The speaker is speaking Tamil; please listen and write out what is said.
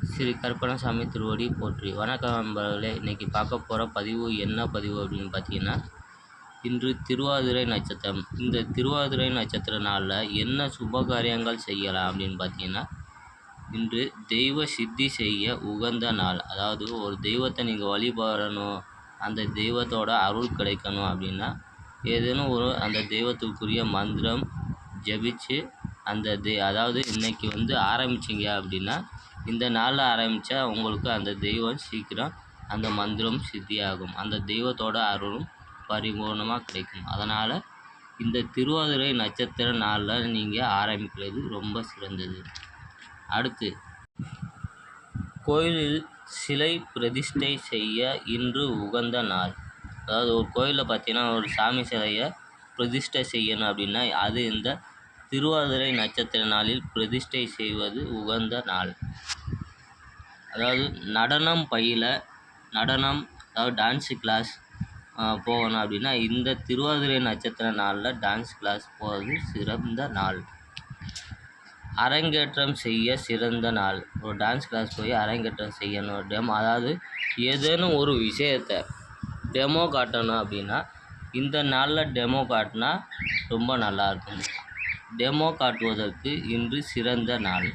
ஸ்ரீ கருப்பணசாமி திருவடி போற்றி. வணக்கம் நண்பர்களே. இன்றைக்கி பார்க்க போகிற பதிவு என்ன பதிவு அப்படின்னு பார்த்தீங்கன்னா, இன்று திருவாதிரை நட்சத்திரம். இந்த திருவாதிரை நட்சத்திர நாளில் என்ன சுப காரியங்கள் செய்யலாம் அப்படின்னு பார்த்தீங்கன்னா, இன்று தெய்வ சித்தி செய்ய உகந்த நாள். அதாவது ஒரு தெய்வத்தை நீங்கள் வழிபடணும், அந்த தெய்வத்தோட அருள் கிடைக்கணும் அப்படின்னா, ஏதேனும் ஒரு அந்த தெய்வத்துக்குரிய மந்திரம் ஜபிச்சு அந்த அதாவது இன்றைக்கி ஆரம்பிச்சிங்க அப்படின்னா, இந்த நாளில் ஆரம்பித்தா உங்களுக்கு அந்த தெய்வம் சீக்கிரம் அந்த மந்திரம் சித்தியாகும். அந்த தெய்வத்தோட அருளும் பரிபூர்ணமாக கிடைக்கும். அதனால் இந்த திருவாதிரை நட்சத்திர நாளில் நீங்கள் ஆரம்பிக்கிறது ரொம்ப சிறந்தது. அடுத்து, கோயிலில் சிலை பிரதிஷ்டை செய்ய இன்று உகந்த நாள். அதாவது ஒரு கோயிலில் பார்த்தீங்கன்னா, ஒரு சாமி சிலையை பிரதிஷ்டை செய்யணும் அப்படின்னா, அது இந்த திருவாதிரை நட்சத்திர நாளில் பிரதிஷ்டை செய்வது உகந்த நாள். அதாவது நடனம் அதாவது டான்ஸு கிளாஸ் போகணும் அப்படின்னா, இந்த திருவாதிரை நட்சத்திர நாளில் டான்ஸ் கிளாஸ் போகிறது சிறந்த நாள். அரங்கேற்றம் செய்ய சிறந்த நாள். ஒரு டான்ஸ் கிளாஸ் போய் அரங்கேற்றம் செய்யணும், அதாவது ஏதேனும் ஒரு விஷயத்தை டெமோ காட்டணும் அப்படின்னா, இந்த நாளில் டெமோ காட்டினா ரொம்ப நல்லாயிருக்கும். டெமோ காட்டுவதற்கு இன்று சிறந்த நாள்.